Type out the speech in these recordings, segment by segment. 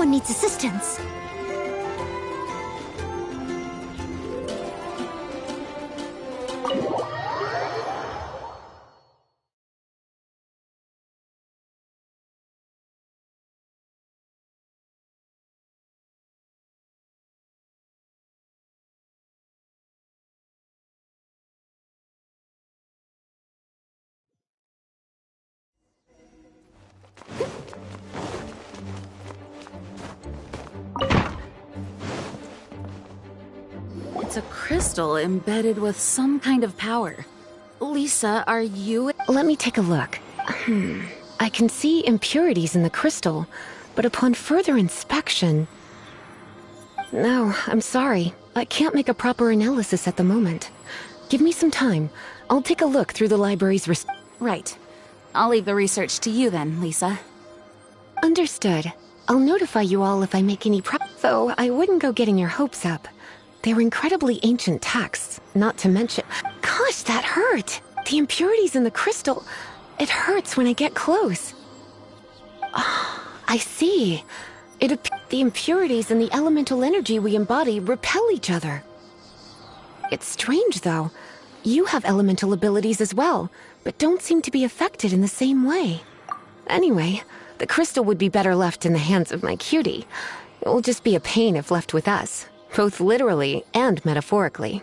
someone needs assistance. It's a crystal embedded with some kind of power. Lisa, are you— Let me take a look. I can see impurities in the crystal, but upon further inspection... No, I'm sorry. I can't make a proper analysis at the moment. Give me some time. I'll take a look through the library's Right. I'll leave the research to you then, Lisa. Understood. I'll notify you all if I make any Though I wouldn't go getting your hopes up. They're incredibly ancient texts, not to mention— Gosh, that hurt! The impurities in the crystal— It hurts when I get close. Oh, I see. The impurities and the elemental energy we embody repel each other. It's strange, though. You have elemental abilities as well, but don't seem to be affected in the same way. Anyway, the crystal would be better left in the hands of my cutie. It will just be a pain if left with us, both literally and metaphorically.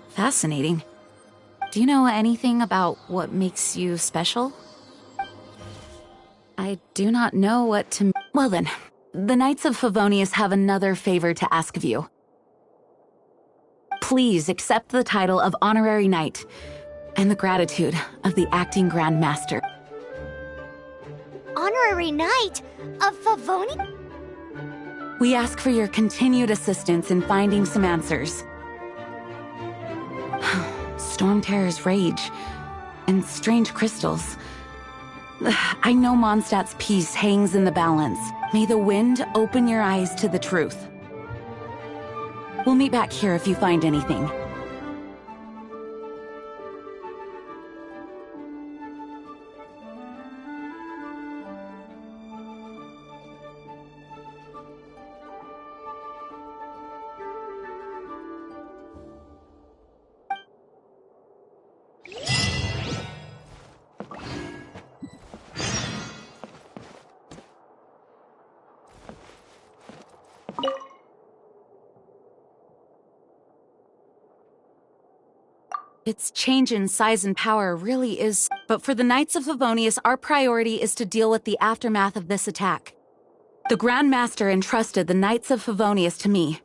Fascinating. Do you know anything about what makes you special? I do not know what to— Well then, the Knights of Favonius have another favor to ask of you. Please accept the title of Honorary Knight and the gratitude of the Acting Grand Master. Honorary Knight of Favonius? We ask for your continued assistance in finding some answers. Storm Terror's rage and strange crystals. I know Mondstadt's peace hangs in the balance. May the wind open your eyes to the truth. We'll meet back here if you find anything. Its change in size and power really is— But for the Knights of Favonius, our priority is to deal with the aftermath of this attack. The Grand Master entrusted the Knights of Favonius to me.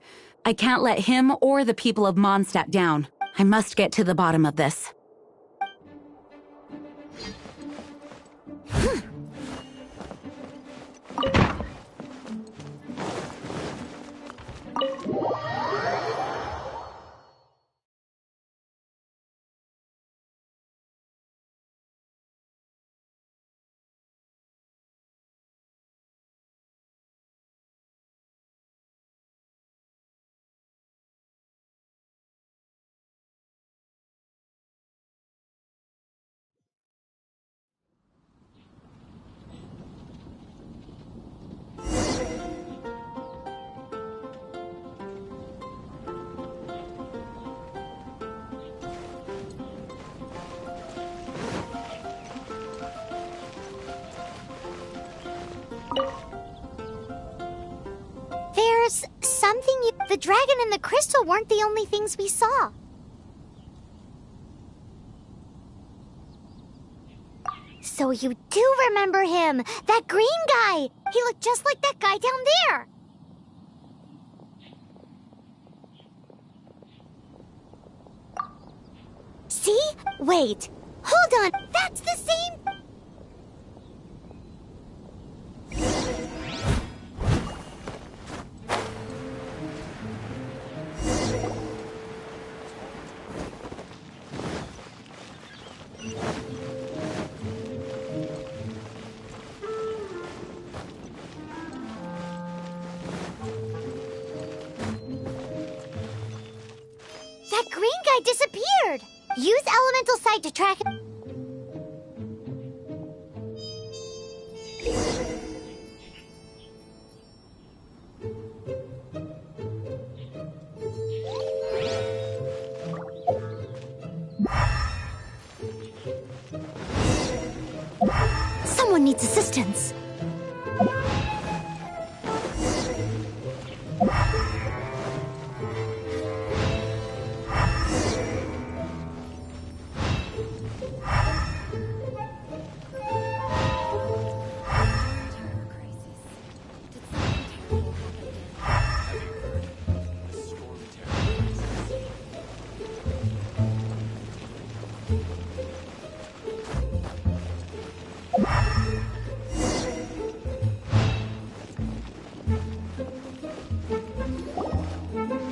I can't let him or the people of Mondstadt down. I must get to the bottom of this. There's something The dragon and the crystal weren't the only things we saw. So you do remember him! That green guy! He looked just like that guy down there! See? Wait. Hold on. That's the same... That green guy disappeared! Use elemental sight to track him. Someone needs assistance.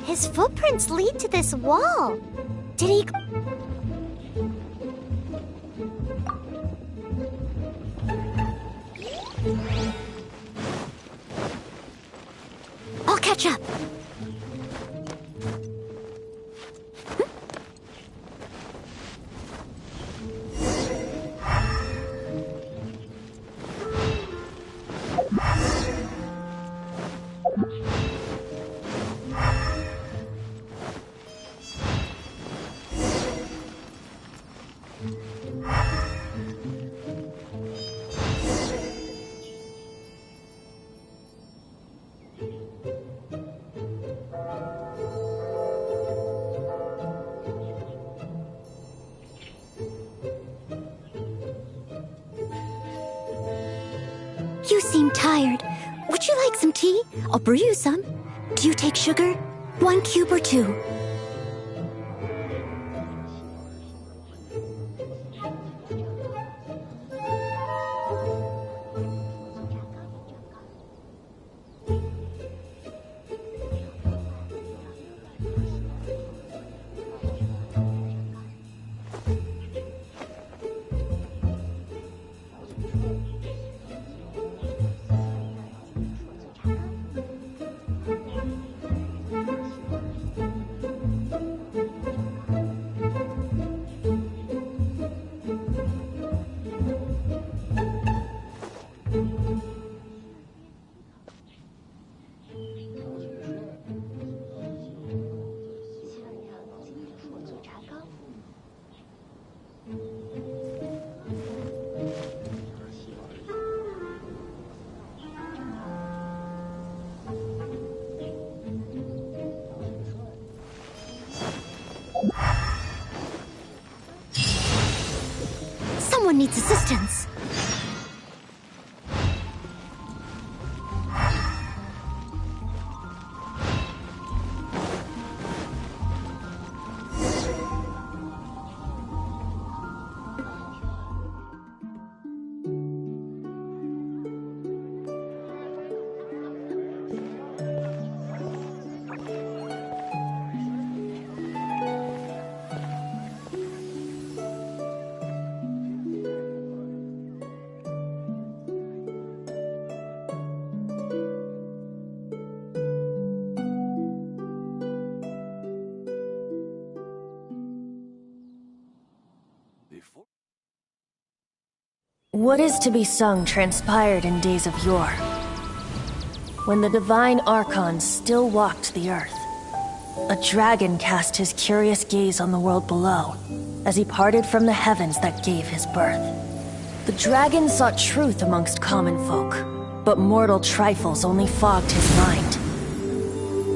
His footprints lead to this wall. Did he... I'll catch up. You seem tired. Would you like some tea? I'll brew you some. Do you take sugar? 1 cube or 2? Someone needs assistance. What is to be sung transpired in days of yore, when the divine archons still walked the earth. A dragon cast his curious gaze on the world below, as he parted from the heavens that gave his birth. The dragon sought truth amongst common folk, but mortal trifles only fogged his mind.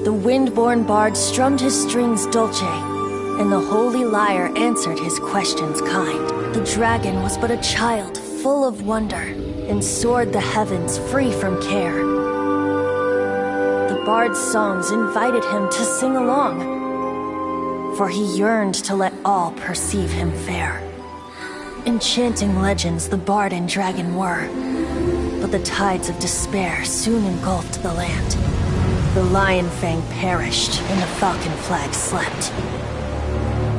The wind-born bard strummed his strings dulce, and the holy lyre answered his questions kind. The dragon was but a child, full of wonder, and soared the heavens free from care. The bard's songs invited him to sing along, for he yearned to let all perceive him fair. Enchanting legends the bard and dragon were, but the tides of despair soon engulfed the land. The lion fang perished, and the falcon flag slept,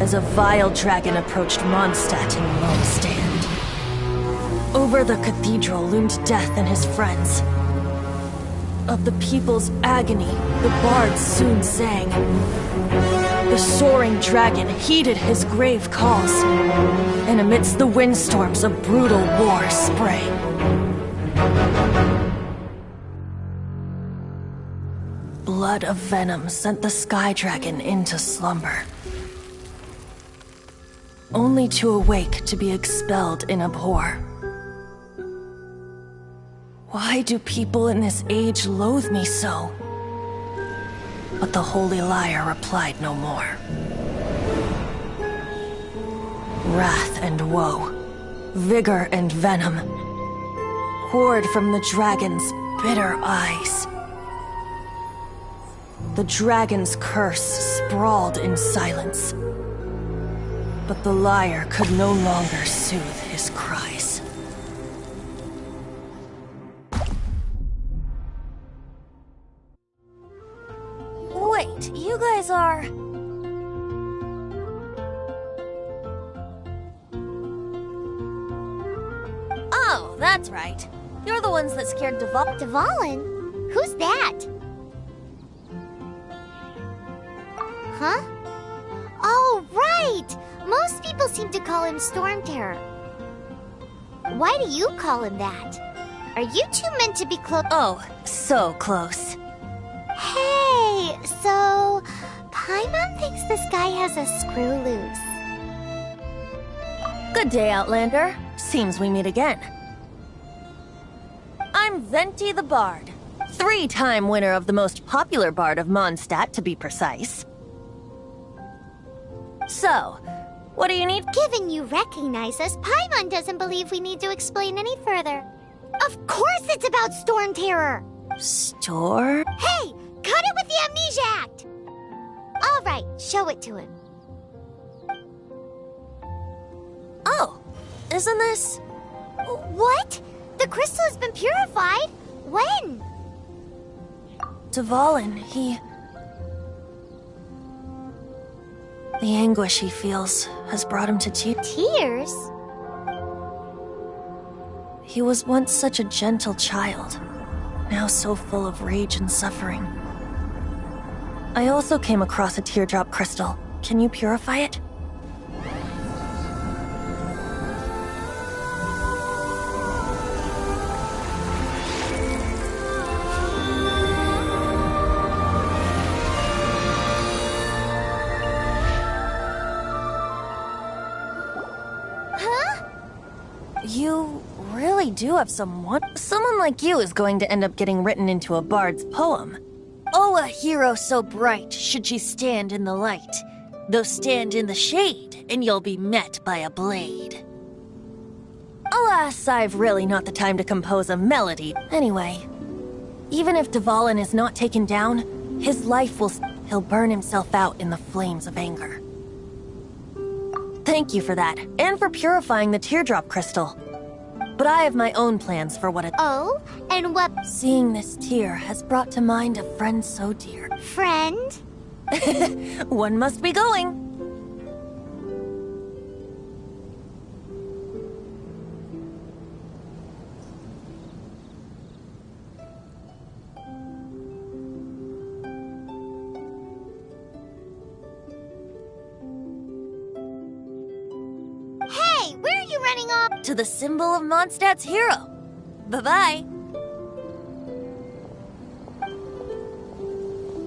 as a vile dragon approached Mondstadt in lone stand. Over the cathedral loomed death and his friends. Of the people's agony, the bards soon sang. The soaring dragon heeded his grave calls, and amidst the windstorms a brutal war sprang. Blood of venom sent the sky dragon into slumber. only to awake to be expelled in abhor. Why do people in this age loathe me so? But the holy liar replied no more. Wrath and woe, vigor and venom, poured from the dragon's bitter eyes. The dragon's curse sprawled in silence, but the liar could no longer soothe his cries. Wait, you guys are... Oh, that's right. You're the ones that scared Dvalin? Who's that? Huh? Oh, right! Most people seem to call him Storm Terror. Why do you call him that? Are you two meant to be close? Oh, so close. Hey, so... Paimon thinks this guy has a screw loose. Good day, Outlander. Seems we meet again. I'm Venti the Bard. 3-time winner of the most popular bard of Mondstadt, to be precise. So, what do you need? Given you recognize us, Paimon doesn't believe we need to explain any further. Of course it's about Storm Terror! Store? Hey! Cut it with the Amnesia Act! Alright, show it to him. Oh, isn't this... What? The crystal has been purified? When? Dvalin, he... The anguish he feels has brought him to tears. Tears? He was once such a gentle child, now so full of rage and suffering. I also came across a teardrop crystal. Can you purify it? You really do have someone. Someone like you is going to end up getting written into a bard's poem. Oh, a hero so bright should she stand in the light, though stand in the shade, and you'll be met by a blade. Alas, I've really not the time to compose a melody. Anyway, even if Dvalin is not taken down, his life will... He'll burn himself out in the flames of anger. Thank you for that, and for purifying the teardrop crystal. But I have my own plans for what it... Oh? And what... Seeing this tear has brought to mind a friend so dear. Friend? One must be going. Hey, where are you running off? To the symbol of Mondstadt's hero. Bye-bye.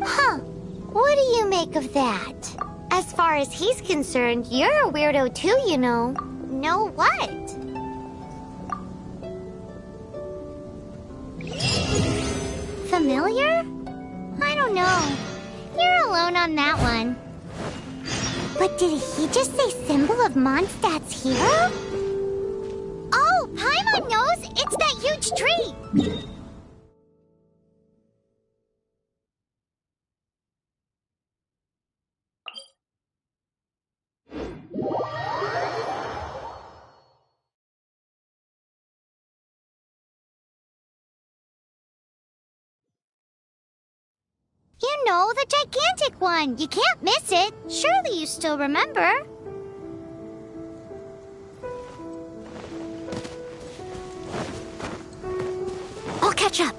Huh. What do you make of that? As far as he's concerned, you're a weirdo too, you know. Know what? Familiar? I don't know. You're alone on that one. But did he just say symbol of Mondstadt's hero? Oh, Paimon knows! It's that huge tree! You know, the gigantic one! You can't miss it! Surely you still remember? I'll catch up.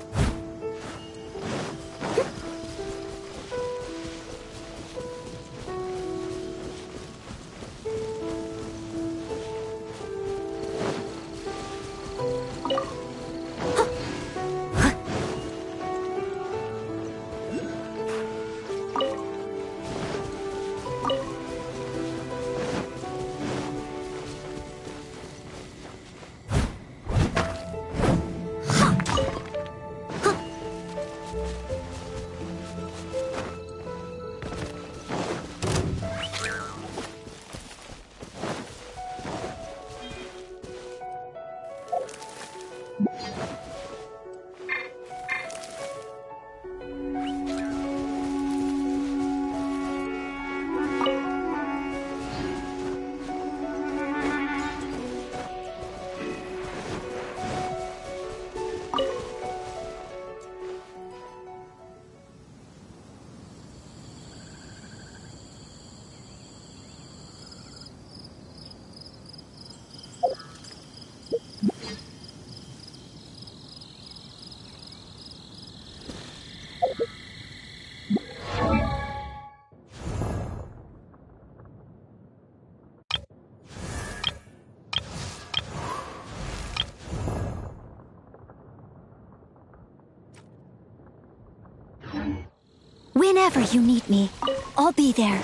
Whenever you need me, I'll be there.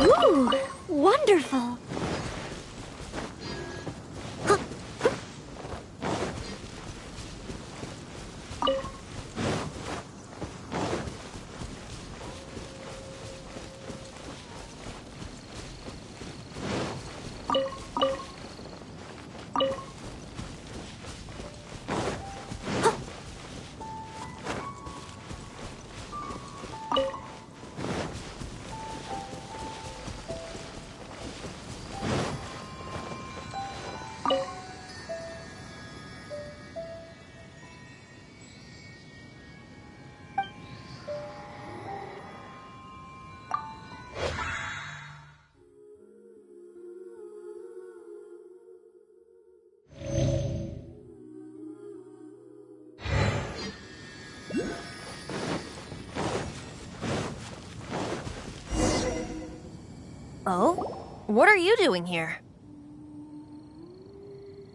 Ooh, wonderful. Oh? What are you doing here?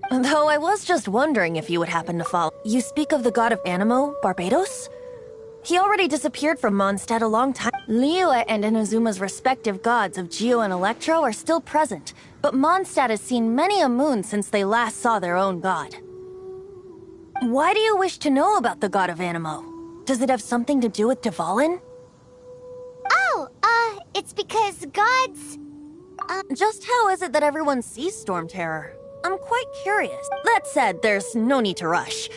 Though I was just wondering if you would happen to follow. You speak of the god of Animo, Barbados? He already disappeared from Mondstadt a long time. Liyue and Inazuma's respective gods of Geo and Electro are still present, but Mondstadt has seen many a moon since they last saw their own god. Why do you wish to know about the god of Animo? Does it have something to do with Dvalin? Oh, it's because gods... Just how is it that everyone sees Storm Terror? I'm quite curious. That said, there's no need to rush.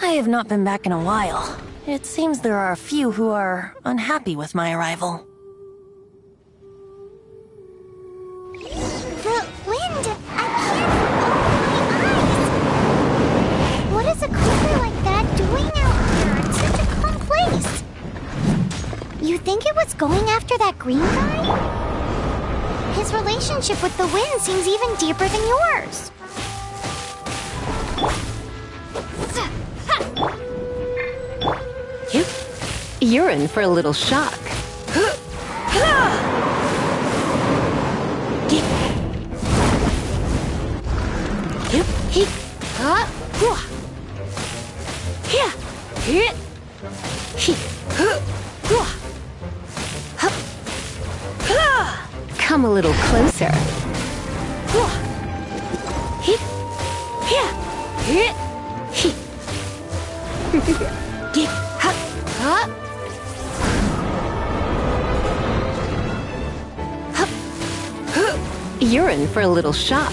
I have not been back in a while. It seems there are a few who are unhappy with my arrival. The wind! I can't open my eyes! What is a creature like that doing out here in such a calm place? You think it was going after that green guy? His relationship with the wind seems even deeper than yours. You're in for a little shock. Come a little closer. You're in for a little shock.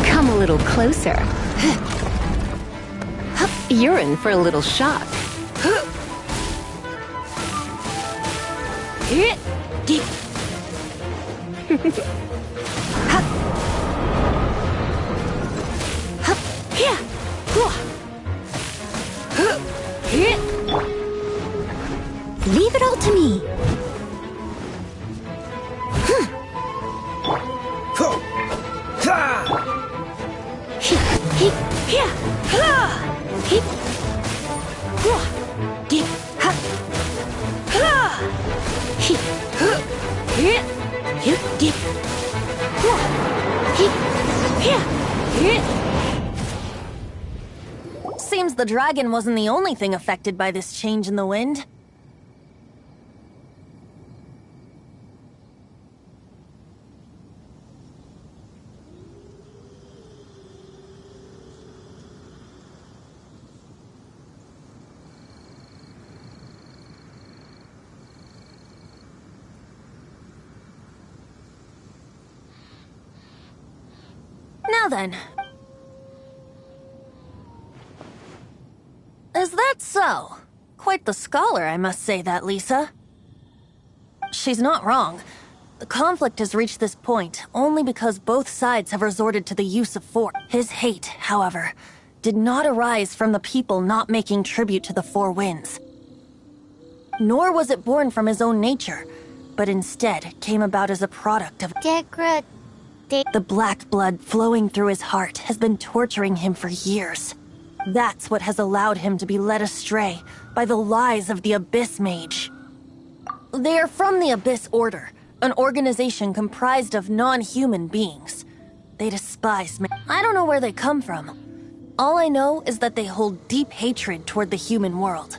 Come a little closer. You're in for a little shock. Leave it all to me. Seems the dragon wasn't the only thing affected by this change in the wind. Now then. Is that so? Quite the scholar, I must say that, Lisa. She's not wrong. The conflict has reached this point only because both sides have resorted to the use of force. His hate, however, did not arise from the people not making tribute to the Four Winds. Nor was it born from his own nature, but instead came about as a product of the black blood flowing through his heart has been torturing him for years. That's what has allowed him to be led astray by the lies of the Abyss Mage. They are from the Abyss Order, an organization comprised of non-human beings. They despise me. I don't know where they come from. All I know is that they hold deep hatred toward the human world.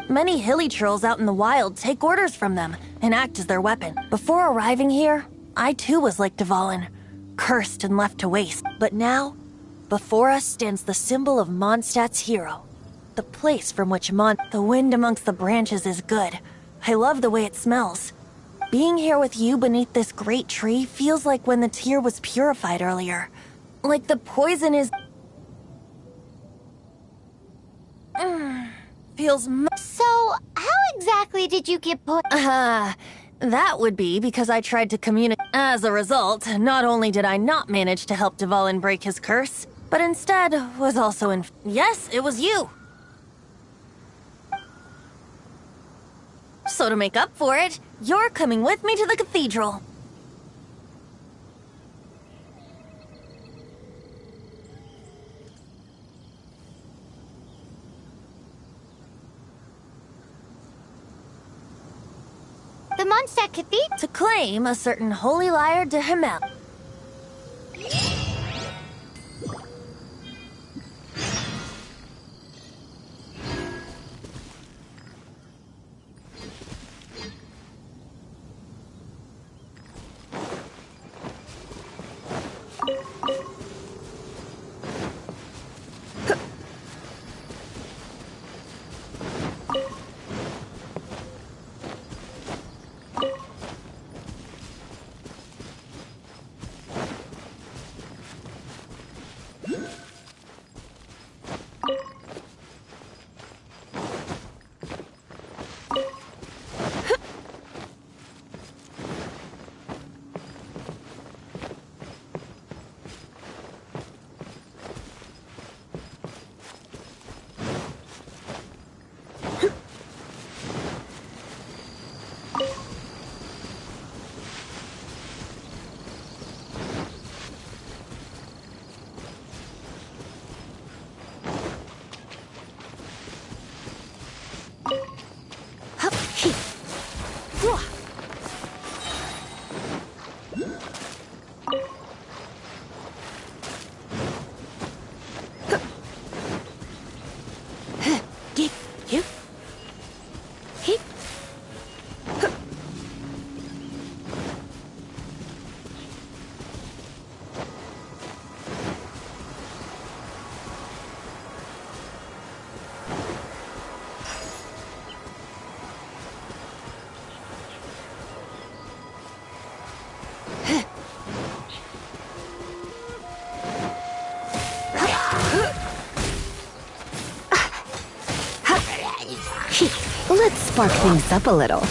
Many hilly trolls out in the wild take orders from them and act as their weapon. Before arriving here, I too was like Dvalin, cursed and left to waste. But now, before us stands the symbol of Mondstadt's hero. The place from which the wind amongst the branches is good. I love the way it smells. Being here with you beneath this great tree feels like when the tear was purified earlier. Like the poison is... So, how exactly did you get put? That would be because I tried to communicate. As a result, not only did I not manage to help Dvalin break his curse, but instead was also in... Yes, it was you! So to make up for it, you're coming with me to the cathedral. The Mondstadt Cathedral? To claim a certain holy lyre de Himmel. Let's spark things up a little.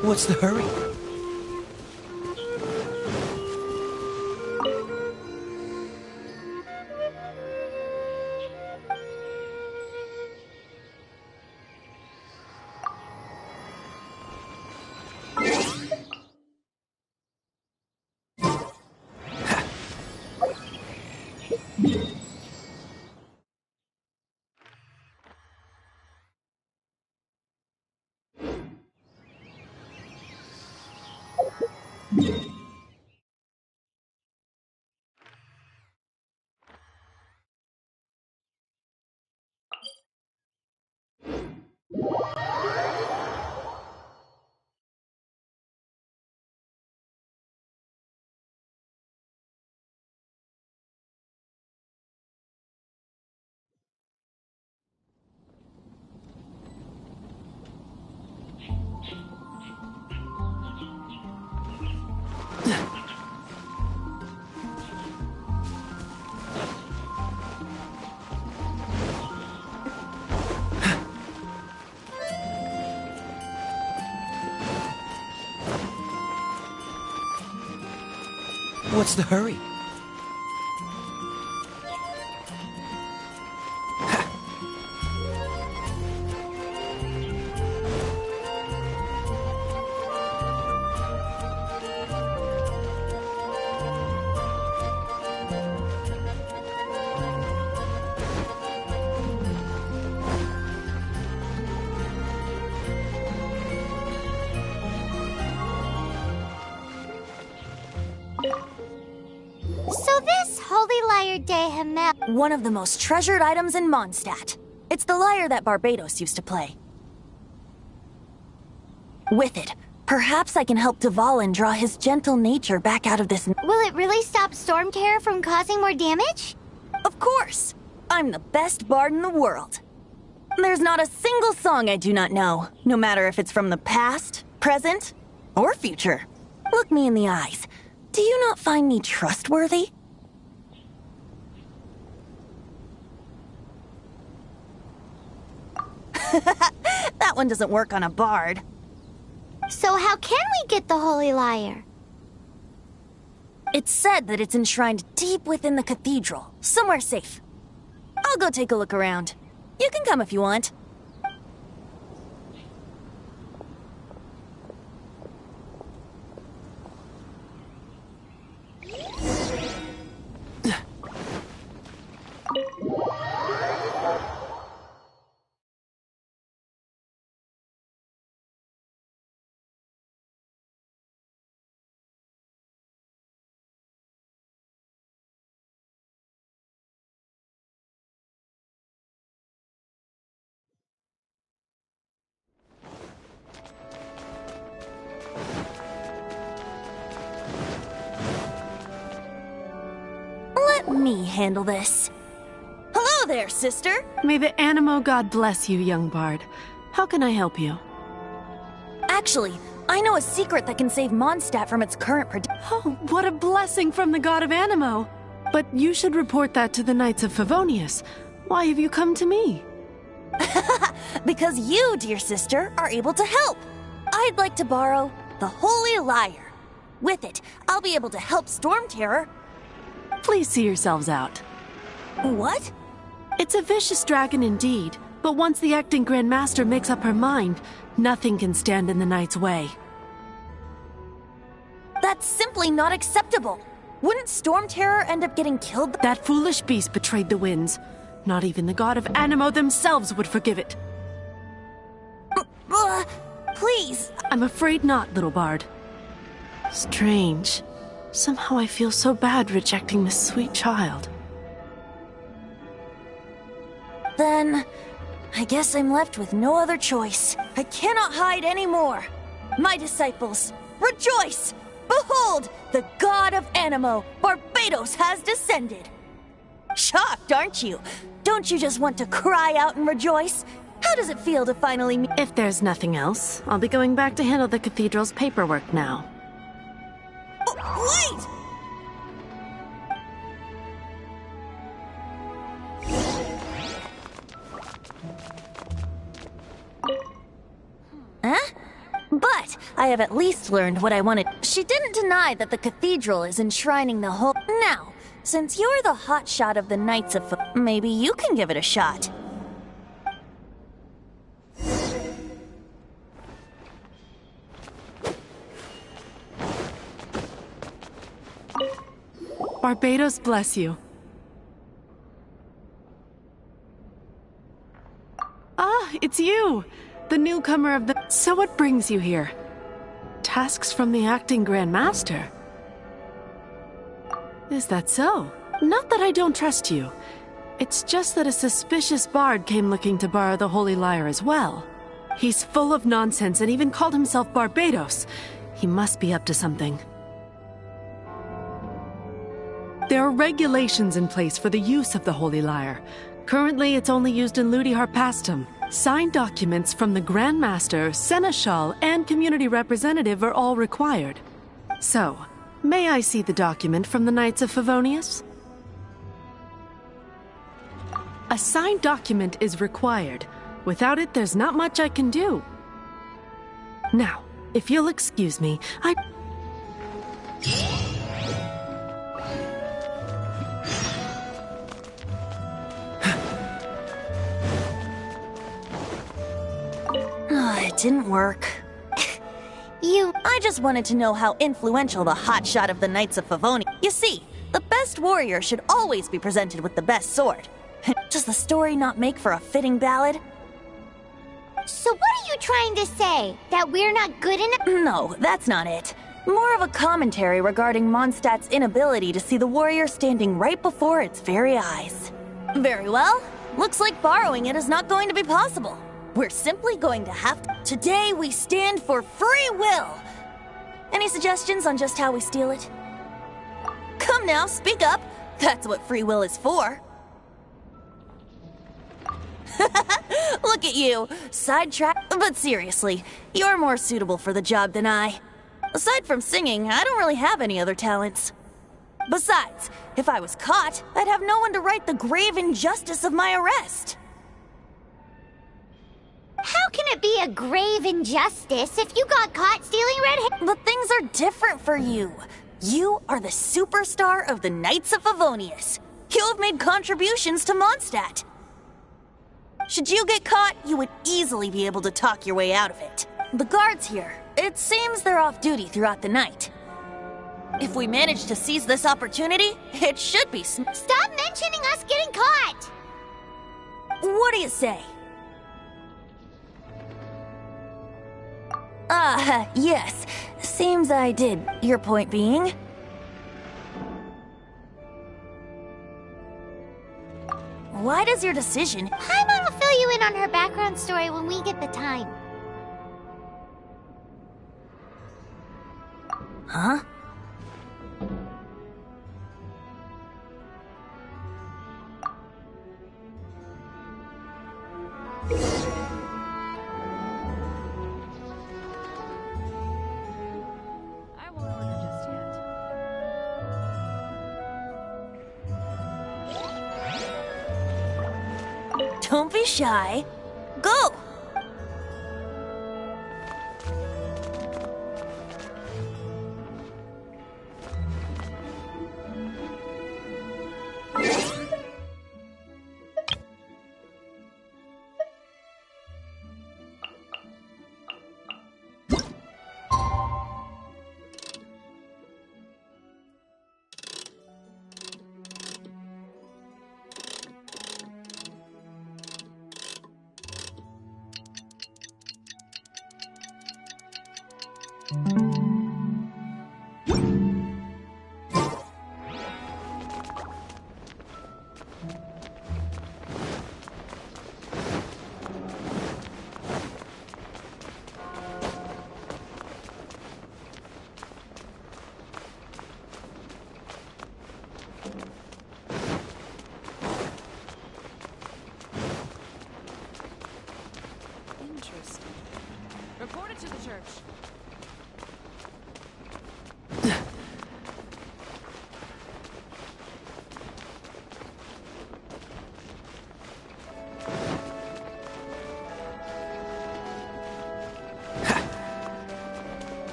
What's the hurry? What's the hurry? So this Holy Lyre de Himmel... One of the most treasured items in Mondstadt. It's the lyre that Barbados used to play. With it, perhaps I can help Dvalin draw his gentle nature back out of this... Will it really stop Storm Terror from causing more damage? Of course! I'm the best bard in the world. There's not a single song I do not know, no matter if it's from the past, present, or future. Look me in the eyes. Do you not find me trustworthy? That one doesn't work on a bard. So how can we get the Holy Lyre? It's said that it's enshrined deep within the cathedral, somewhere safe. I'll go take a look around. You can come if you want. Let me handle this. Hello there, sister! May the Animo god bless you, young bard. How can I help you? Actually, I know a secret that can save Mondstadt from its current Oh, what a blessing from the god of Animo! But you should report that to the Knights of Favonius. Why have you come to me? Because you, dear sister, are able to help. I'd like to borrow the Holy Lyre. With it, I'll be able to help Storm Terror. Please see yourselves out. What? It's a vicious dragon indeed, but once the acting Grand Master makes up her mind, nothing can stand in the Knight's way. That's simply not acceptable. Wouldn't Storm Terror end up getting killed? That foolish beast betrayed the winds. Not even the god of Animo themselves would forgive it. Please. I'm afraid not, little bard. Strange. Somehow I feel so bad rejecting this sweet child. Then, I guess I'm left with no other choice. I cannot hide anymore. My disciples, rejoice! Behold, the god of Animo, Barbados, has descended. Shocked, aren't you? Don't you just want to cry out and rejoice? How does it feel to finally meet— If there's nothing else, I'll be going back to handle the cathedral's paperwork now. Wait! Huh? But I have at least learned what I wanted. She didn't deny that the cathedral is enshrining the whole. Now, since you're the hotshot of the Knights of maybe you can give it a shot. Barbados bless you. Ah, it's you! The newcomer of the... So what brings you here? Tasks from the acting Grand Master? Is that so? Not that I don't trust you. It's just that a suspicious bard came looking to borrow the Holy Lyre as well. He's full of nonsense and even called himself Barbados. He must be up to something. There are regulations in place for the use of the Holy Lyre. Currently, it's only used in Ludi Harpastum. Signed documents from the Grand Master, Seneschal, and Community Representative are all required. So, may I see the document from the Knights of Favonius? A signed document is required. Without it, there's not much I can do. Now, if you'll excuse me, It didn't work. I just wanted to know how influential the hotshot of the Knights of Favonius. You see, the best warrior should always be presented with the best sword. Does the story not make for a fitting ballad? So what are you trying to say? That we're not good enough? No, that's not it. More of a commentary regarding Mondstadt's inability to see the warrior standing right before its very eyes. Very well. Looks like borrowing it is not going to be possible. We're simply going to have to... Today we stand for free will! Any suggestions on just how we steal it? Come now, speak up! That's what free will is for. Look at you! Sidetrack... But seriously, you're more suitable for the job than I. Aside from singing, I don't really have any other talents. Besides, if I was caught, I'd have no one to right the grave injustice of my arrest. How can it be a grave injustice if you got caught stealing red hair? But things are different for you. You are the superstar of the Knights of Favonius. You have made contributions to Mondstadt. Should you get caught, you would easily be able to talk your way out of it. The guards here, it seems they're off duty throughout the night. If we manage to seize this opportunity, it should be Stop mentioning us getting caught! What do you say? Yes. Seems I did. Your point being? Why does your decision... Paimon will fill you in on her background story when we get the time. Huh? Don't be shy. Go! Interesting. Report it to the church.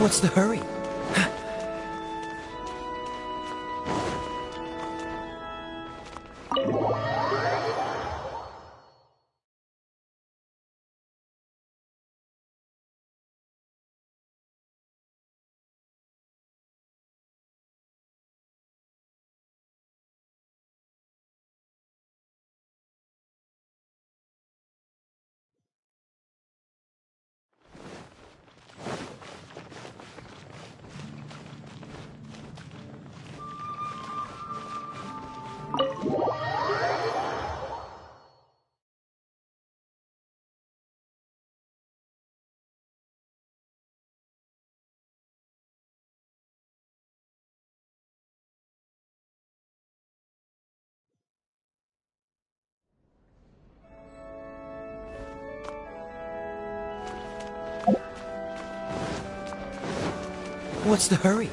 What's the hurry? What's the hurry?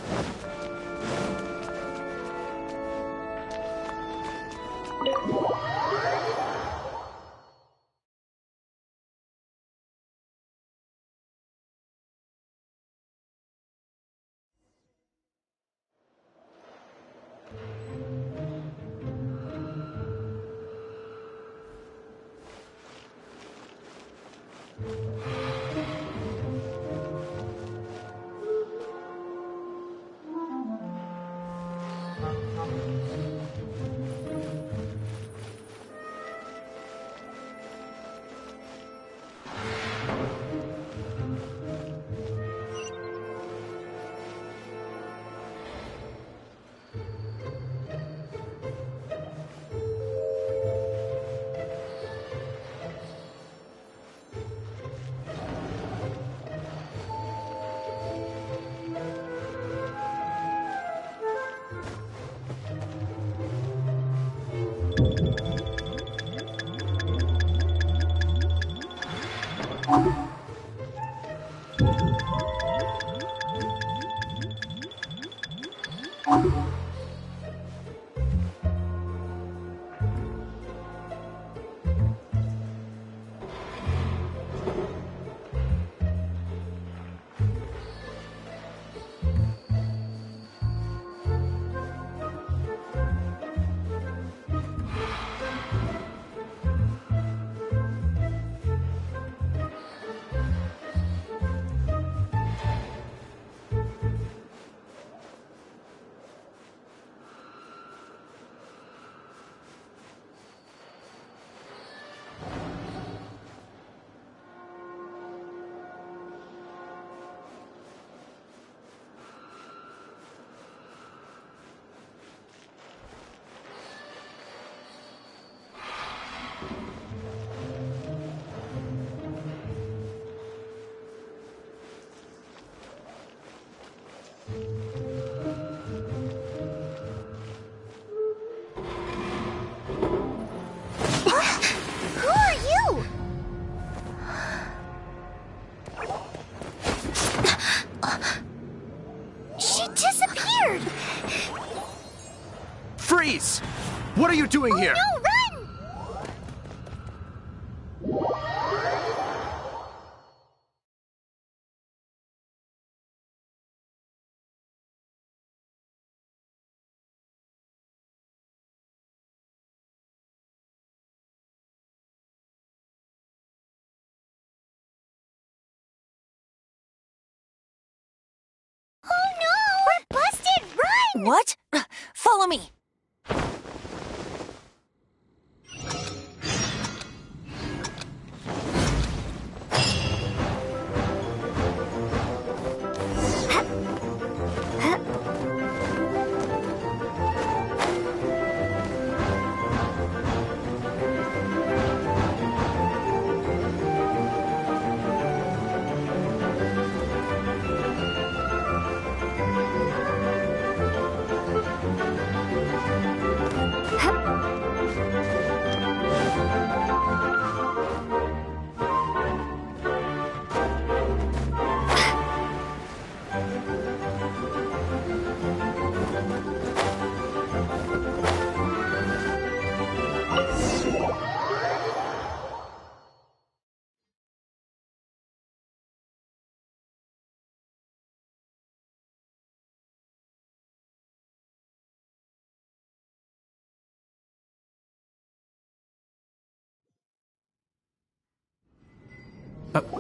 Who are you? She disappeared! Freeze! What are you doing here? No, run! Oh no! We're busted! Run! What? Follow me.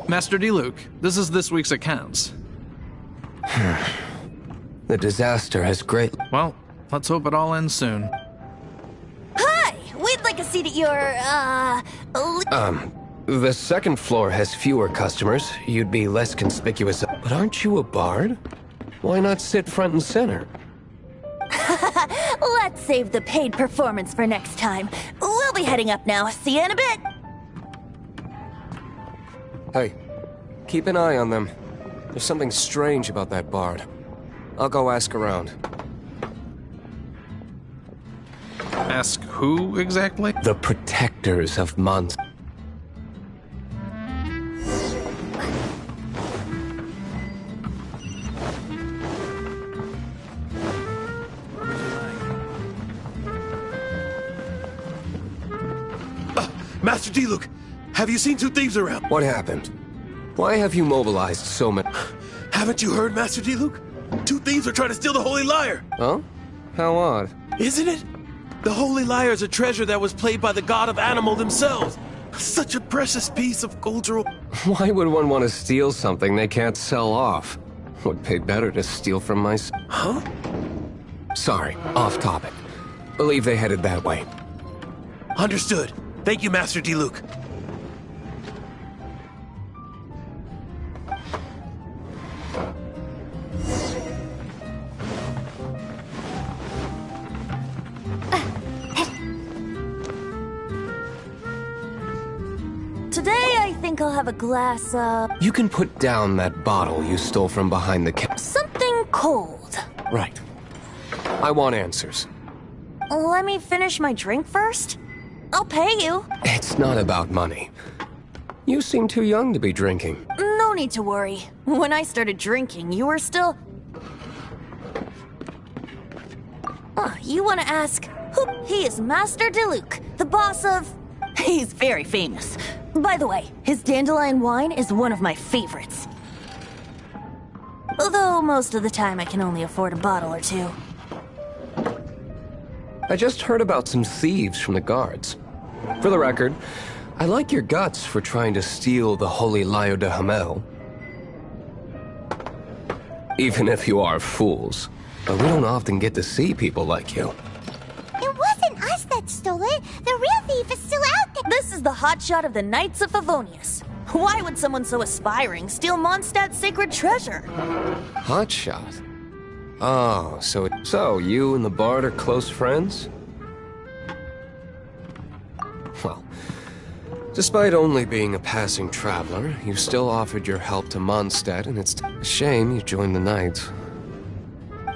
Master D-Luke, this is this week's accounts. The disaster has great... Well, let's hope it all ends soon. Hi! We'd like a seat at your, The second floor has fewer customers. You'd be less conspicuous. But aren't you a bard? Why not sit front and center? Let's save the paid performance for next time. We'll be heading up now. See you in a bit. Hey, keep an eye on them. There's something strange about that bard. I'll go ask around. Ask who exactly? The protectors of Mons. Master D-Luke, have you seen two thieves around? What happened? Why have you mobilized so many? Haven't you heard, Master D-Luke? Two thieves are trying to steal the Holy Lyre. Huh? How odd. Isn't it? The Holy Lyre is a treasure that was played by the god of animal themselves. Such a precious piece of cultural... Why would one want to steal something they can't sell off? Would pay better to steal from my... Huh? Sorry, off topic. Believe they headed that way. Understood. Thank you, Master D-Luke. Today, I think I'll have a glass of... You can put down that bottle you stole from behind the something cold. Right. I want answers. Let me finish my drink first. I'll pay you. It's not about money. You seem too young to be drinking. No need to worry. When I started drinking, you were still... you want to ask who? He is Master D-Luke, the boss of... He's very famous. By the way, his dandelion wine is one of my favorites. Although most of the time I can only afford a bottle or two. I just heard about some thieves from the guards. For the record, I like your guts for trying to steal the Holy Lyre de Hamel. Even if you are fools. But we don't often get to see people like you. It wasn't us that stole it. The real thief is still out there. This is the hotshot of the Knights of Favonius. Why would someone so aspiring steal Mondstadt's sacred treasure? Hotshot? Oh, so you and the bard are close friends? Well, despite only being a passing traveler, you still offered your help to Mondstadt, and it's a shame you joined the Knights.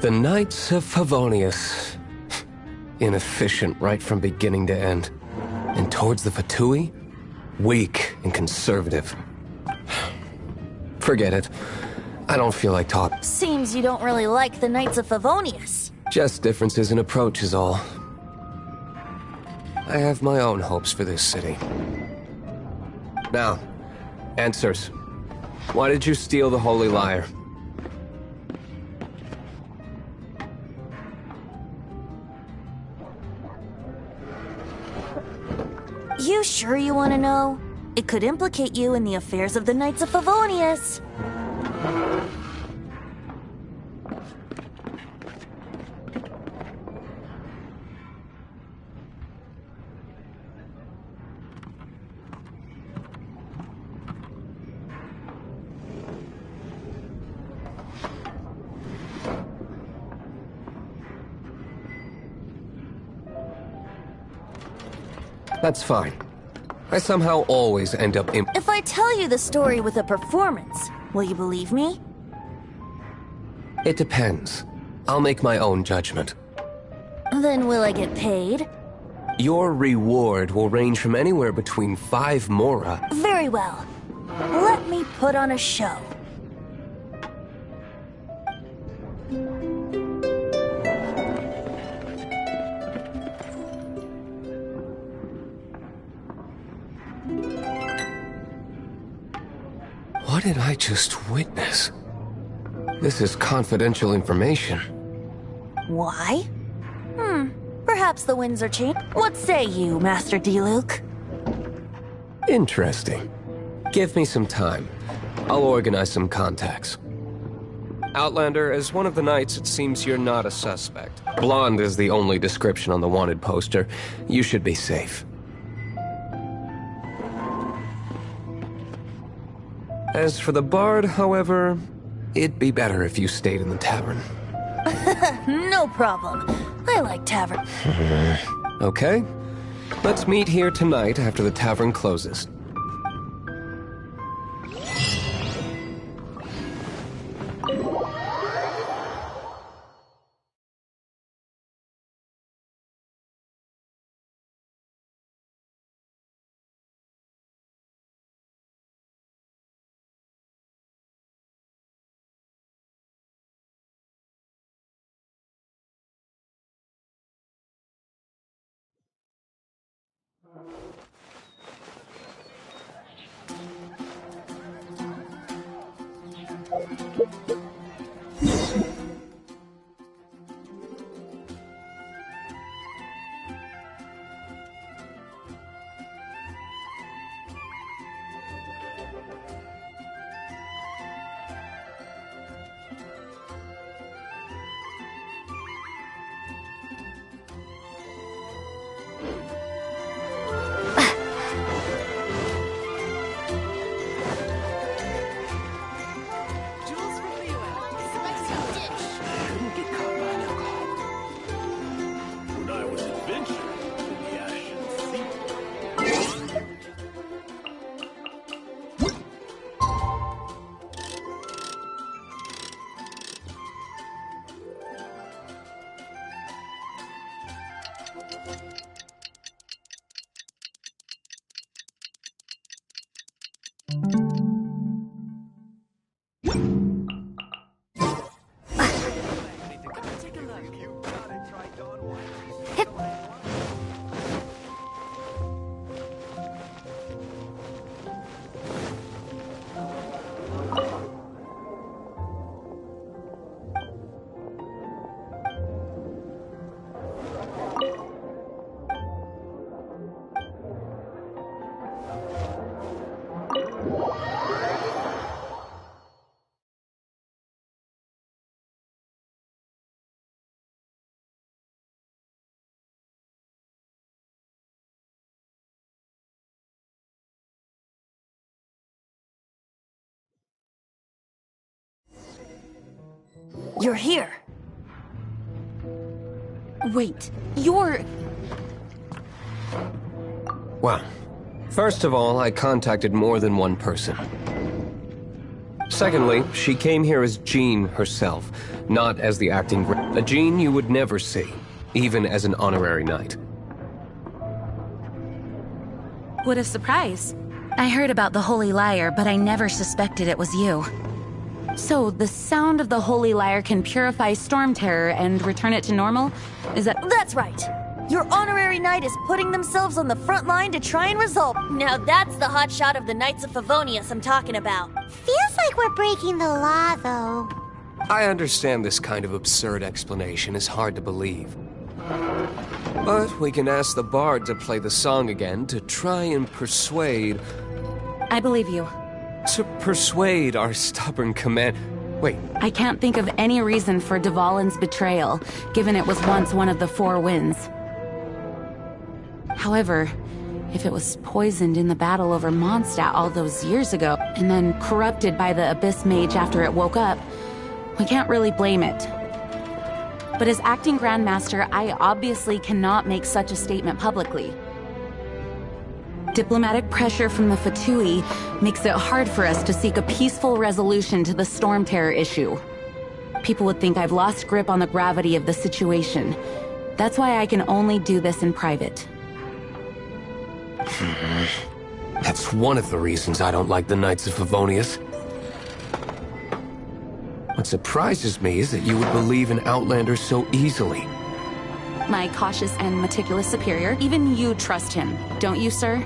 The Knights of Favonius. Inefficient right from beginning to end. And towards the Fatui, weak and conservative. Forget it. I don't feel like talking. Seems you don't really like the Knights of Favonius. Just differences in approach is all. I have my own hopes for this city. Now, answers. Why did you steal the Holy Lyre? You sure you want to know? It could implicate you in the affairs of the Knights of Favonius. That's fine. I somehow always end up in... If I tell you the story with a performance, will you believe me? It depends. I'll make my own judgment. Then will I get paid? Your reward will range from anywhere between 5 mora... Very well. Let me put on a show. What did I just witness? This is confidential information. Why? Perhaps the winds are changing. What say you, Master D-Luke? Interesting. Give me some time. I'll organize some contacts. Outlander, as one of the knights, it seems you're not a suspect. Blonde is the only description on the wanted poster. You should be safe. As for the bard, however, it'd be better if you stayed in the tavern. No problem. I like tavern. Okay. Let's meet here tonight after the tavern closes. You're here. Wait, you're... Well, first of all, I contacted more than one person. Secondly, she came here as Jean herself, not as the acting... A Jean you would never see, even as an honorary knight. What a surprise. I heard about the Holy Lyre, but I never suspected it was you. So, the sound of the Holy Lyre can purify Storm Terror and return it to normal? Is that... That's right. Your honorary knight is putting themselves on the front line to try and resolve. Now that's the hotshot of the Knights of Favonius I'm talking about. Feels like we're breaking the law, though. I understand this kind of absurd explanation is hard to believe. But we can ask the bard to play the song again to try and persuade... I believe you. To persuade our stubborn command... Wait. I can't think of any reason for Dvalin's betrayal, given it was once one of the Four Winds. However, if it was poisoned in the battle over Mondstadt all those years ago, and then corrupted by the Abyss Mage after it woke up, we can't really blame it. But as acting Grandmaster, I obviously cannot make such a statement publicly. Diplomatic pressure from the Fatui makes it hard for us to seek a peaceful resolution to the Storm Terror issue. People would think I've lost grip on the gravity of the situation. That's why I can only do this in private. That's one of the reasons I don't like the Knights of Favonius. What surprises me is that you would believe in Outlander so easily. My cautious and meticulous superior, even you trust him, don't you, sir?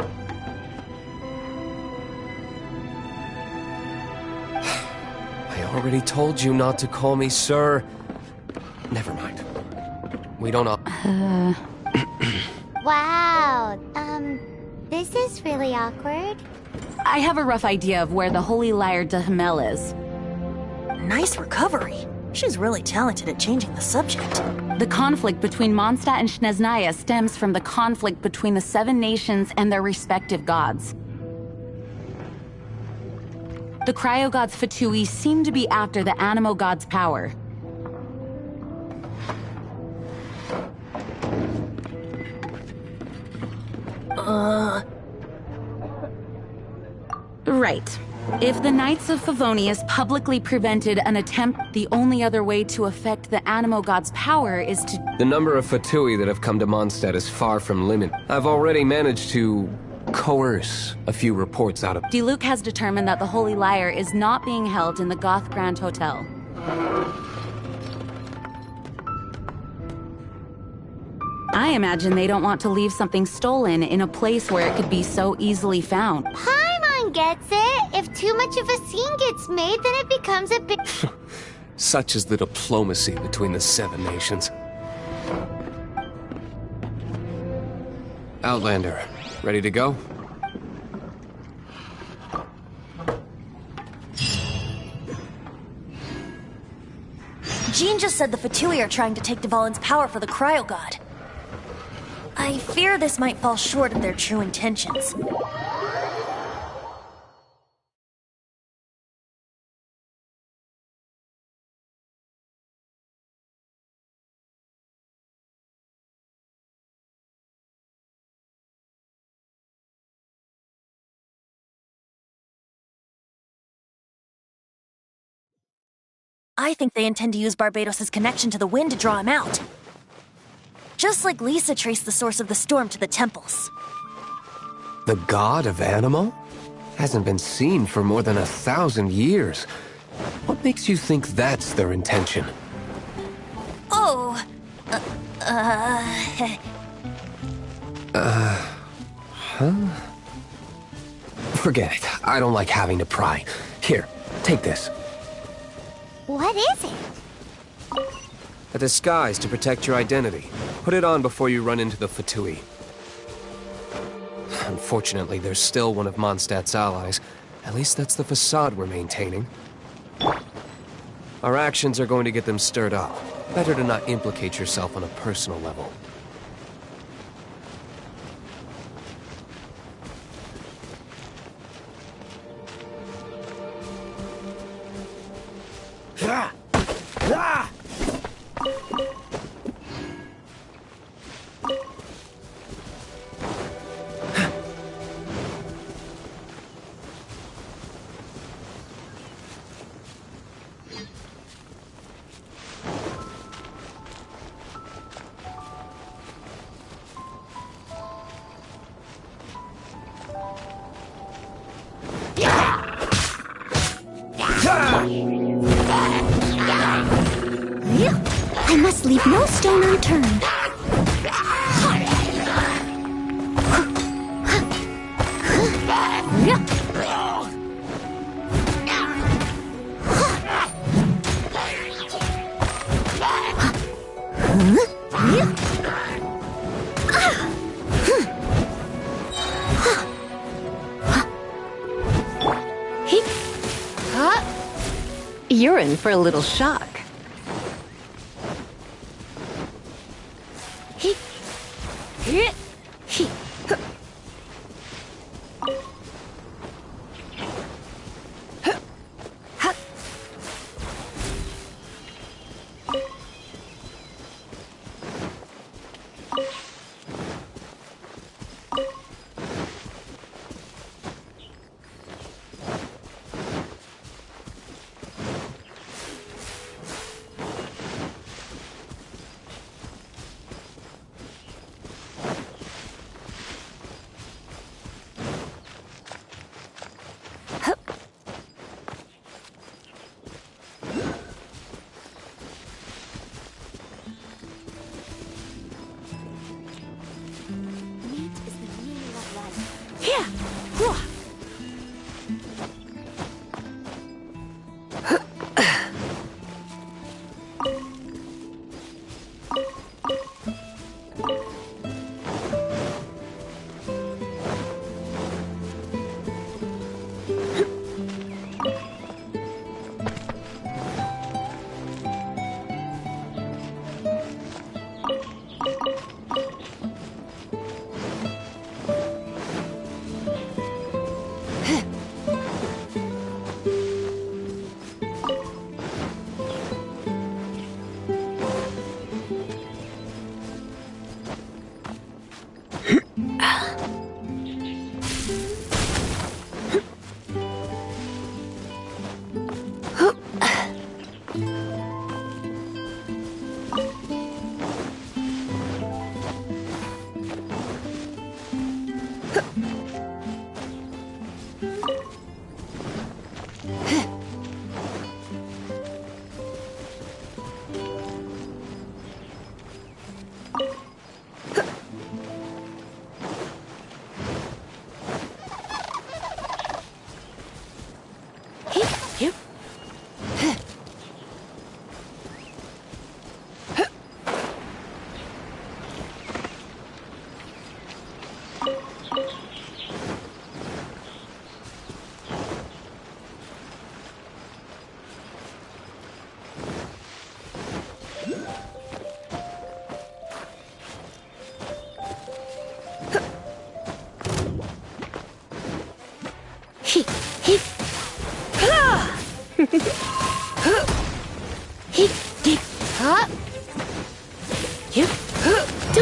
I already told you not to call me sir. Never mind. We don't all... Wow, this is really awkward. I have a rough idea of where the Holy Lyre de Himmel is. Nice recovery. She's really talented at changing the subject. The conflict between Mondstadt and Snezhnaya stems from the conflict between the 7 nations and their respective gods. The cryo-gods Fatui seem to be after the Animo god's power. Right. If the Knights of Favonius publicly prevented an attempt, the only other way to affect the Animo god's power is to... The number of Fatui that have come to Mondstadt is far from limit. I've already managed to coerce a few reports out of... Diluc has determined that the Holy Lyre is not being held in the Goth Grand Hotel. I imagine they don't want to leave something stolen in a place where it could be so easily found. Paimon gets it. If too much of a scene gets made, then it becomes a big... Such is the diplomacy between the 7 nations. Outlander, ready to go? Jean just said the Fatui are trying to take Dvalin's power for the Cryo God. I fear this might fall short of their true intentions. I think they intend to use Barbados' connection to the wind to draw him out. Just like Lisa traced the source of the storm to the temples. The god of Animo? Hasn't been seen for more than 1,000 years. What makes you think that's their intention? Oh... Forget it. I don't like having to pry. Here, take this. What is it? A disguise to protect your identity. Put it on before you run into the Fatui. Unfortunately, there's still one of Mondstadt's allies. At least that's the facade we're maintaining. Our actions are going to get them stirred up. Better to not implicate yourself on a personal level. I must leave no stone unturned. You're in for a little shock.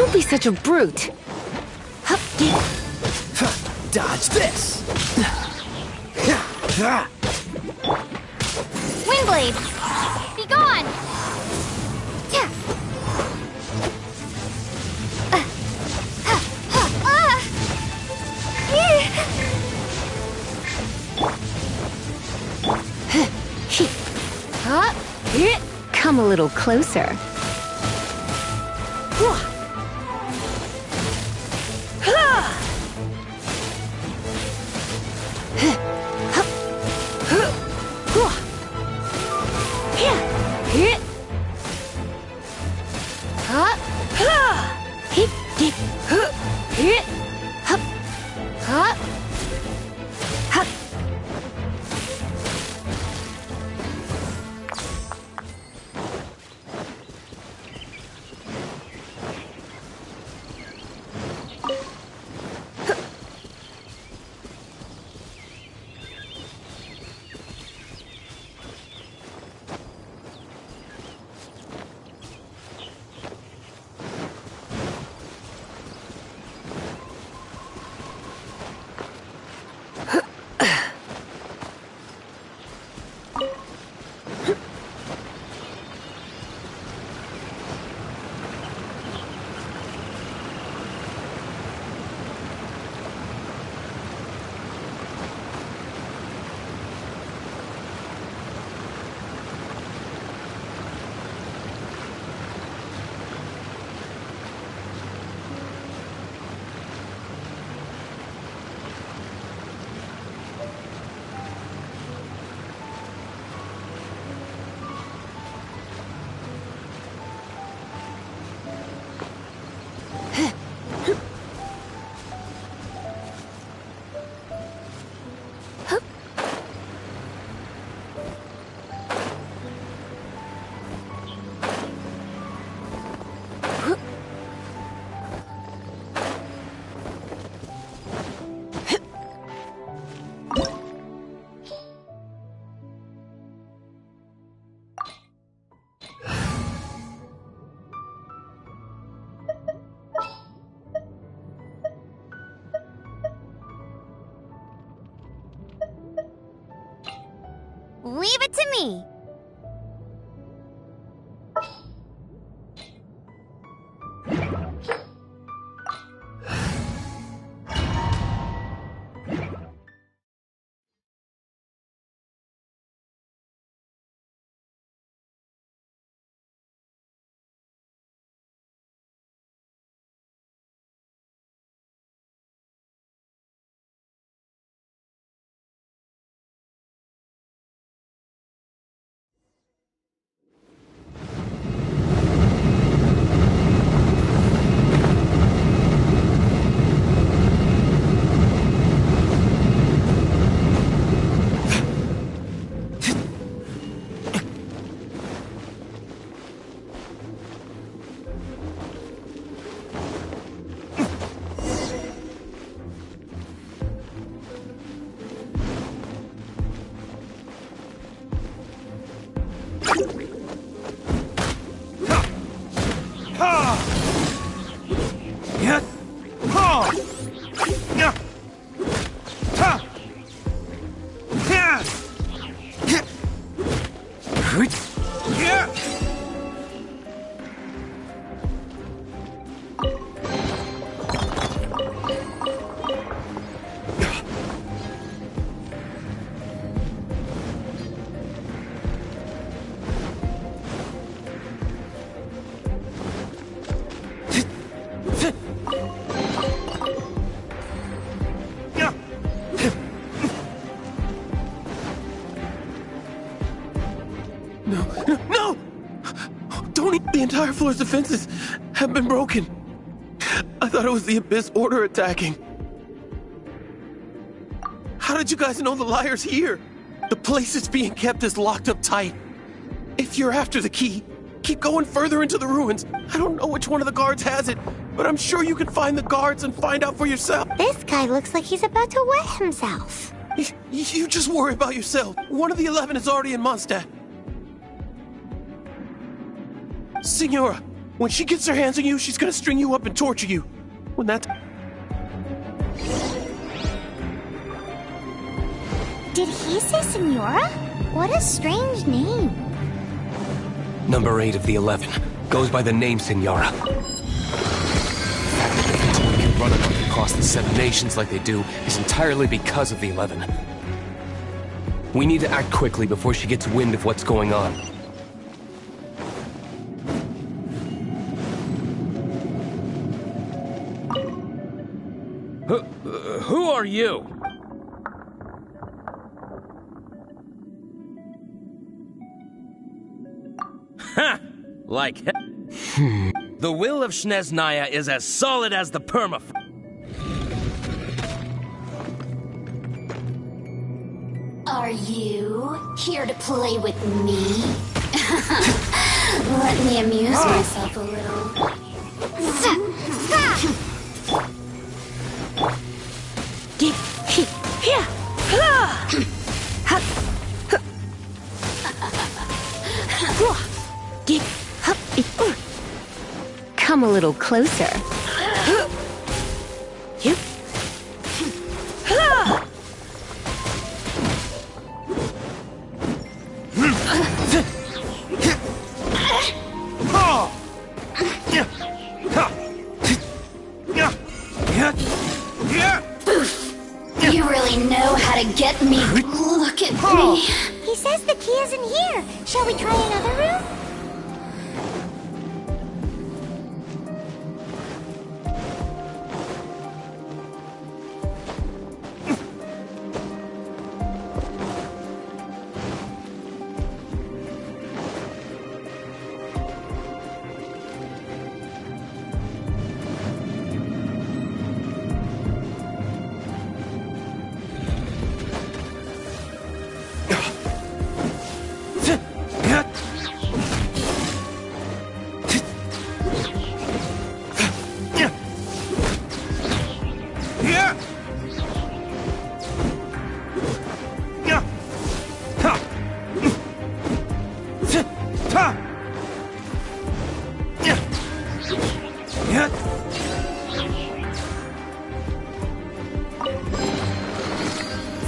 Don't be such a brute. Dodge this! Windblade! Be gone! Come a little closer. Leave it to me. No! The entire floor's defenses have been broken. I thought it was the Abyss Order attacking. How did you guys know the liar's here? The place it's being kept is locked up tight. If you're after the key, keep going further into the ruins. I don't know which one of the guards has it, but I'm sure you can find the guards and find out for yourself. This guy looks like he's about to wet himself. You just worry about yourself. One of the 11 is already in Mondstadt. Signora, When she gets her hands on you, she's gonna string you up and torture you. When that... Did he say Senora? What a strange name. Number 8 of the 11. Goes by the name Senora. The fact that they continue to run amok across the 7 nations like they do is entirely because of the 11. We need to act quickly before she gets wind of what's going on. Who are you? Ha! Like The will of Snezhnaya is as solid as the permafrost. Are you here to play with me? Let me amuse myself a little. Come a little closer. You really know how to get me. Look at me. He says the key isn't here. Shall we try another room?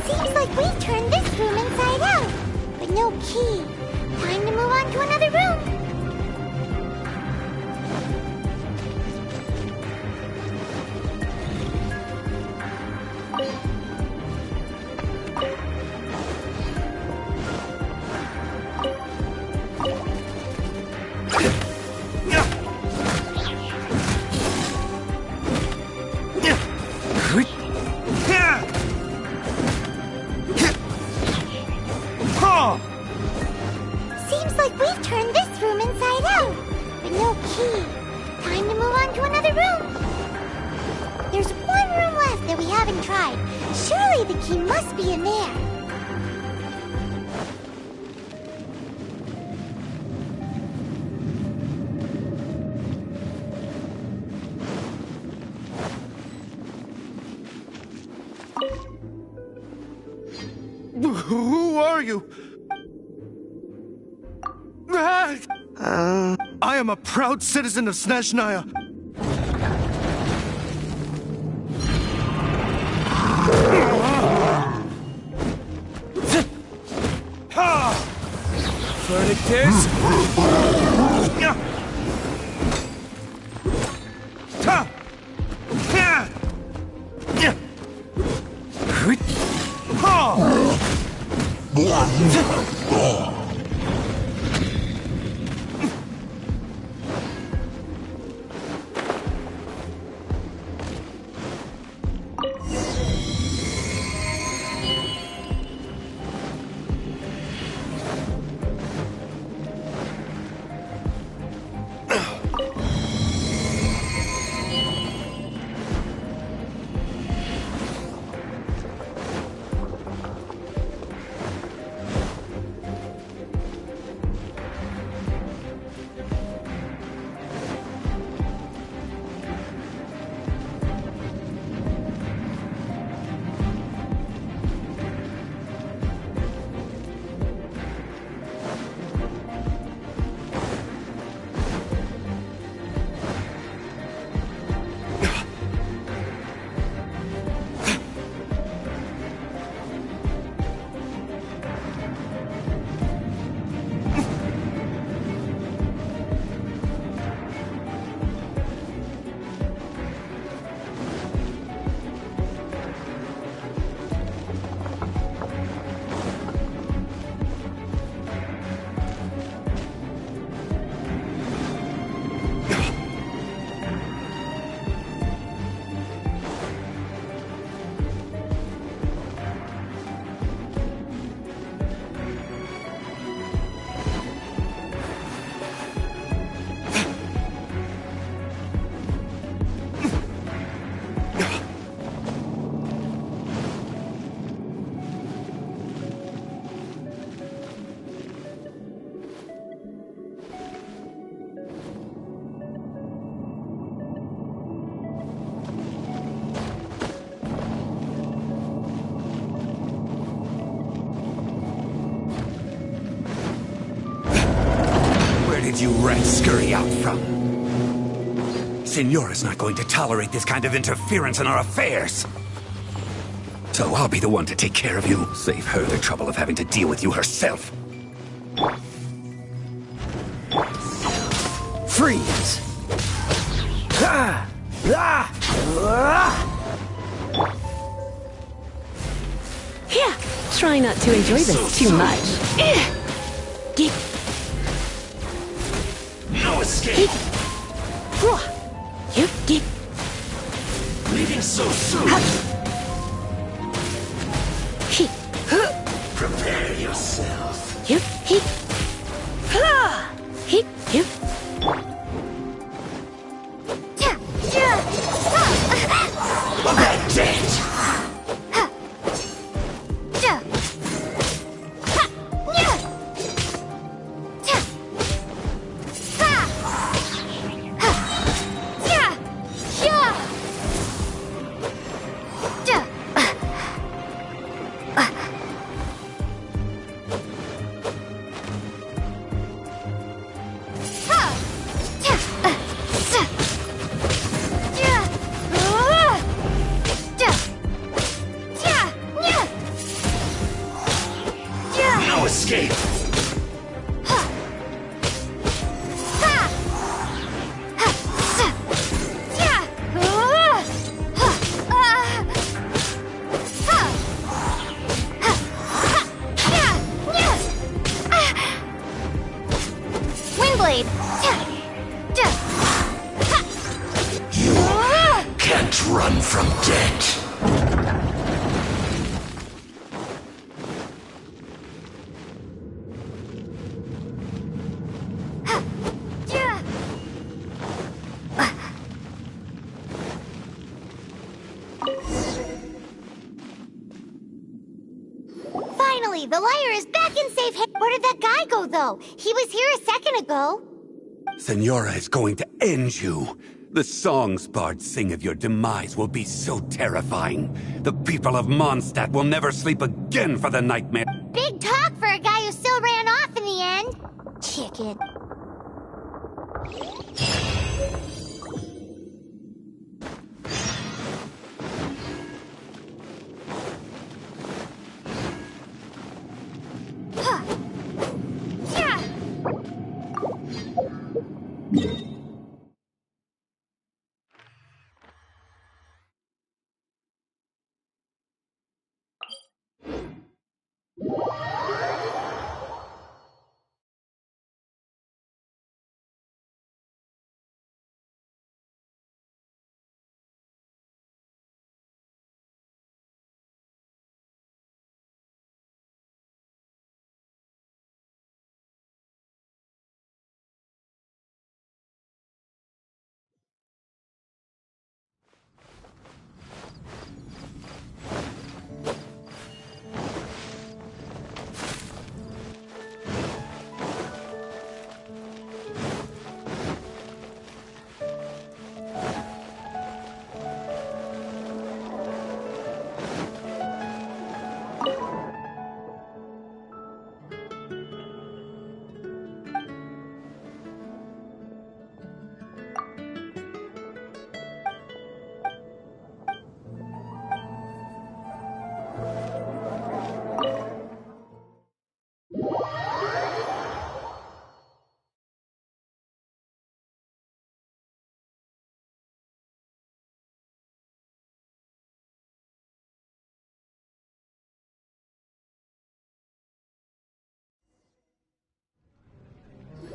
Seems like we've turned this room inside out, but no key. Time to move on to another room. Seems like we've turned this room inside out, but no key. Time to move on to another room. There's one room left that we haven't tried. Surely the key must be in there. Who are you? I am a proud citizen of Snezhnaya. Verdict is... rats scurry out from. Senora's not going to tolerate this kind of interference in our affairs. So I'll be the one to take care of you. Save her the trouble of having to deal with you herself. Freeze! Ah! Ah! Ah! Yeah, try not to enjoy this too much. No escape! Leaving so soon! Prepare yourself. That's it! No escape! Windblade! You can't run from death. Finally, the liar is back in safe hands. Where did that guy go, though? He was here a second ago. Senora is going to end you. The songs bards sing of your demise will be so terrifying. The people of Mondstadt will never sleep again for the nightmare. Big talk for a guy who still ran off in the end. Chicken.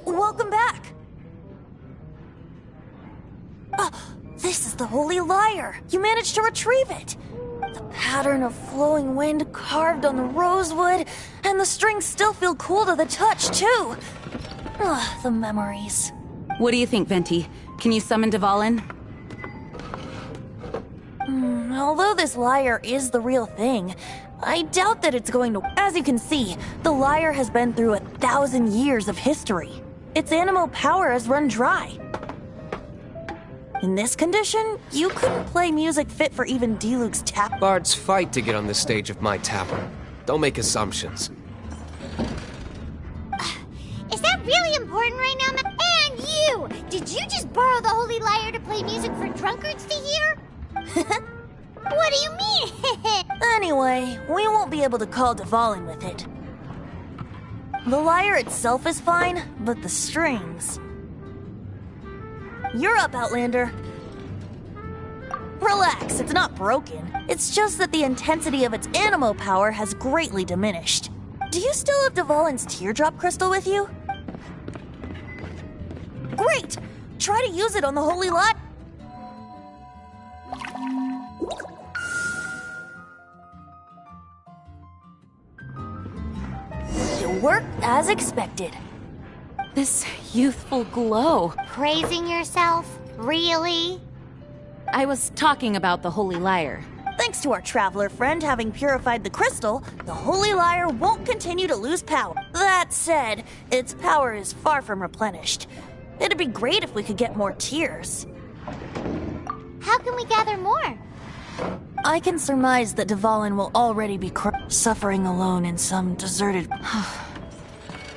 Welcome back! This is the Holy Lyre! You managed to retrieve it! The pattern of flowing wind carved on the rosewood, and the strings still feel cool to the touch, too! The memories. What do you think, Venti? Can you summon Dvalin? Although this lyre is the real thing, I doubt that it's going to... As you can see, the lyre has been through 1,000 years of history. Its animal power has run dry. In this condition, you couldn't play music fit for even Diluc's tap. Bards fight to get on the stage of my tavern. Don't make assumptions. Is that really important right now, you! Did you just borrow the Holy Lyre to play music for drunkards to hear? What do you mean? Anyway, we won't be able to call Dvalin with it. The lyre itself is fine, but the strings... You're up, Outlander. Relax, it's not broken. It's just that the intensity of its animo power has greatly diminished. Do you still have Dvalin's teardrop crystal with you? Great! Try to use it on the Holy Lyre. It worked as expected. This youthful glow. Praising yourself? Really? I was talking about the Holy Lyre. Thanks to our traveler friend having purified the crystal, the Holy Lyre won't continue to lose power. That said, its power is far from replenished. It'd be great if we could get more tears. How can we gather more? I can surmise that Dvalin will already be suffering alone in some deserted...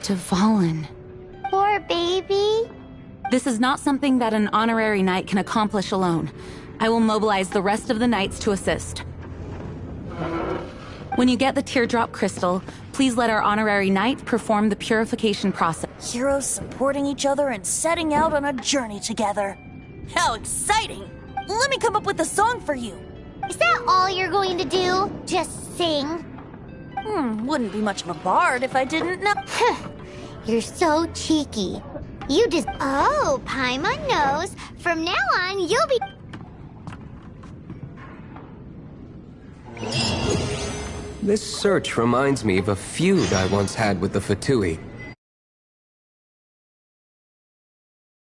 Dvalin. Poor baby. This is not something that an honorary knight can accomplish alone. I will mobilize the rest of the knights to assist. When you get the teardrop crystal, please let our honorary knight perform the purification process. Heroes supporting each other and setting out on a journey together. How exciting! Let me come up with a song for you. Is that all you're going to do? Just sing? Wouldn't be much of a bard if I didn't know. You're so cheeky. You just... Oh, Paimon knows. From now on, you'll be... This search reminds me of a feud I once had with the Fatui.